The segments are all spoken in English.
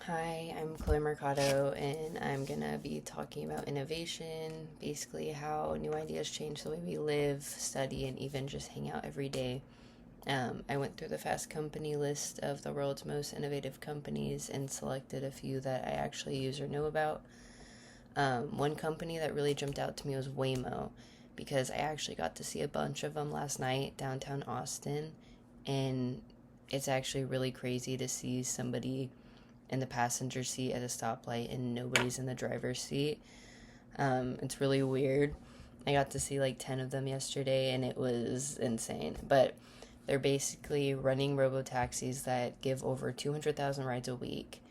Hi, I'm Chloe Mercado, and I'm gonna be talking about innovation, basically how new ideas change the way we live, study, and even just hang out every day. I went through the Fast Company list of the world's most innovative companies and selected a few that I actually use or know about. One company that really jumped out to me was Waymo, because I actually got to see a bunch of them last night downtown Austin, and it's actually really crazy to see somebody in the passenger seat at a stoplight and nobody's in the driver's seat. It's really weird. I got to see like 10 of them yesterday and it was insane. But they're basically running robo taxis that give over 200,000 rides a week.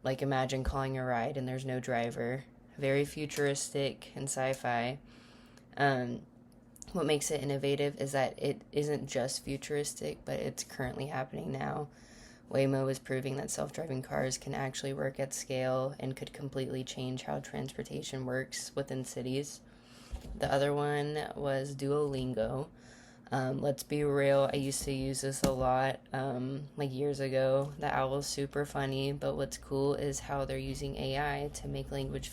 Like imagine calling a ride and there's no driver. Very futuristic and sci fi. Um, what makes it innovative is that it isn't just futuristic, but it's currently happening now. Waymo is proving that self driving cars can actually work at scale and could completely change how transportation works within cities. The other one was Duolingo. Let's be real, I used to use this a lot like years ago. The owl's super funny, but what's cool is how they're using AI to make language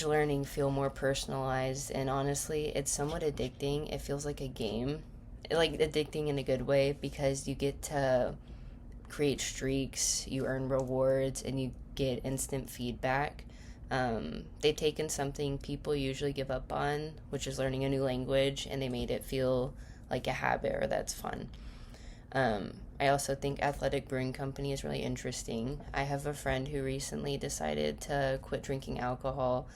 learning feel more personalized, and honestly it's somewhat addicting. It feels like a game, like addicting in a good way, because you get to create streaks, you earn rewards, and you get instant feedback. They've taken something people usually give up on, which is learning a new language, and they made it feel like a habit or that's fun. I also think Athletic Brewing Company is really interesting. I have a friend who recently decided to quit drinking alcohol,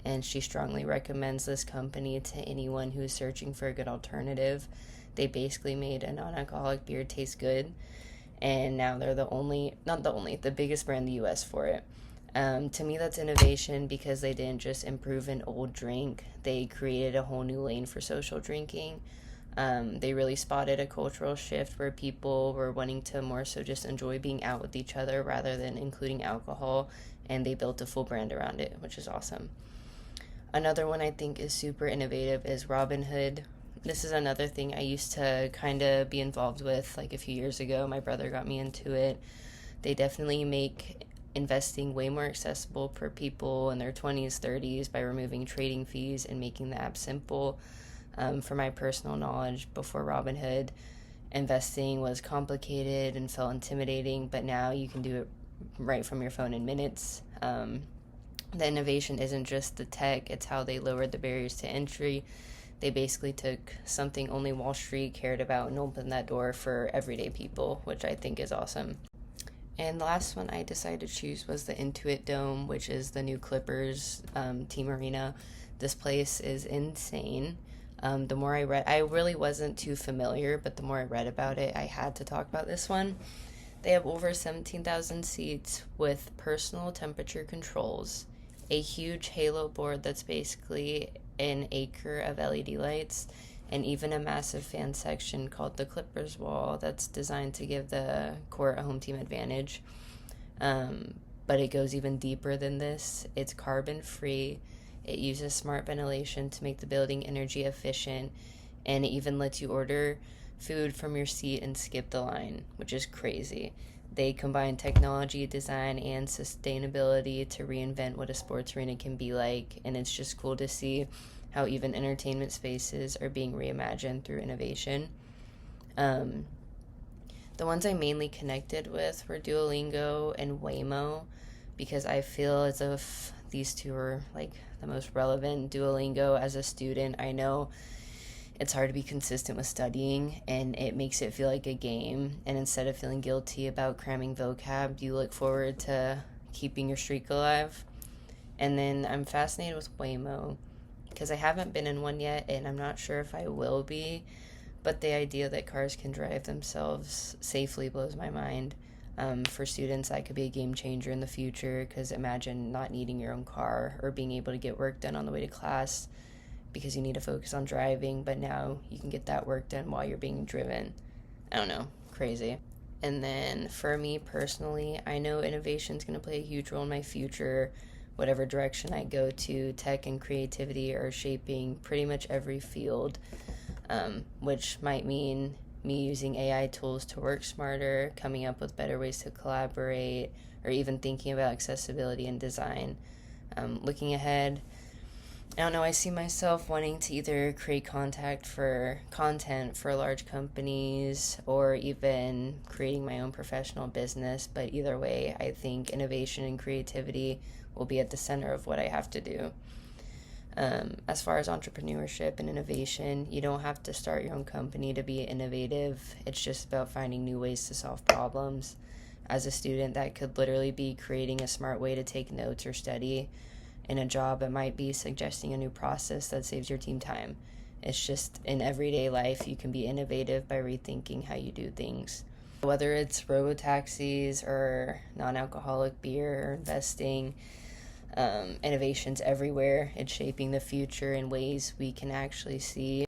and she strongly recommends this company to anyone who is searching for a good alternative. They basically made a non alcoholic beer taste good, and now they're not the only, the biggest brand in the US for it. To me, that's innovation because they didn't just improve an old drink, they created a whole new lane for social drinking. They really spotted a cultural shift where people were wanting to more so just enjoy being out with each other rather than including alcohol, and they built a full brand around it, which is awesome. Another one I think is super innovative is Robinhood. This is another thing I used to kind of be involved with like a few years ago. My brother got me into it. They definitely make investing way more accessible for people in their 20s, 30s by removing trading fees and making the app simple. From my personal knowledge, before Robinhood, investing was complicated and felt intimidating, but now you can do it right from your phone in minutes. The innovation isn't just the tech, it's how they lowered the barriers to entry. They basically took something only Wall Street cared about and opened that door for everyday people, which I think is awesome. And the last one I decided to choose was the Intuit Dome, which is the new Clippers team arena. This place is insane. The more I read, I really wasn't too familiar, but the more I read about it, I had to talk about this one. They have over 17,000 seats with personal temperature controls, a huge halo board that's basically an acre of LED lights, and even a massive fan section called the Clippers Wall that's designed to give the court a home team advantage. But it goes even deeper than this. It's carbon free. It uses smart ventilation to make the building energy efficient, and it even lets you order food from your seat and skip the line, which is crazy. They combine technology, design, and sustainability to reinvent what a sports arena can be like, and it's just cool to see how even entertainment spaces are being reimagined through innovation. Um, the ones I mainly connected with were Duolingo and Waymo, because I feel as if these two are like the most relevant. Duolingo, as a student, I know it's hard to be consistent with studying, and it makes it feel like a game. And instead of feeling guilty about cramming vocab, you look forward to keeping your streak alive. And then I'm fascinated with Waymo because I haven't been in one yet, and I'm not sure if I will be. But the idea that cars can drive themselves safely blows my mind. For students, that could be a game changer in the future, because imagine not needing your own car or being able to get work done on the way to class because you need to focus on driving, but now you can get that work done while you're being driven. I don't know, crazy. And then for me personally, I know innovation is going to play a huge role in my future. Whatever direction I go to, tech and creativity are shaping pretty much every field, which might mean me using AI tools to work smarter, coming up with better ways to collaborate, or even thinking about accessibility and design. Looking ahead, I don't know, I see myself wanting to either create content for large companies or even creating my own professional business. But either way, I think innovation and creativity will be at the center of what I have to do. As far as entrepreneurship and innovation, you don't have to start your own company to be innovative. It's just about finding new ways to solve problems. As a student, that could literally be creating a smart way to take notes or study. In a job, it might be suggesting a new process that saves your team time. It's just in everyday life, you can be innovative by rethinking how you do things. Whether it's robo-taxis or non-alcoholic beer or investing, innovations everywhere. It's shaping the future in ways we can actually see.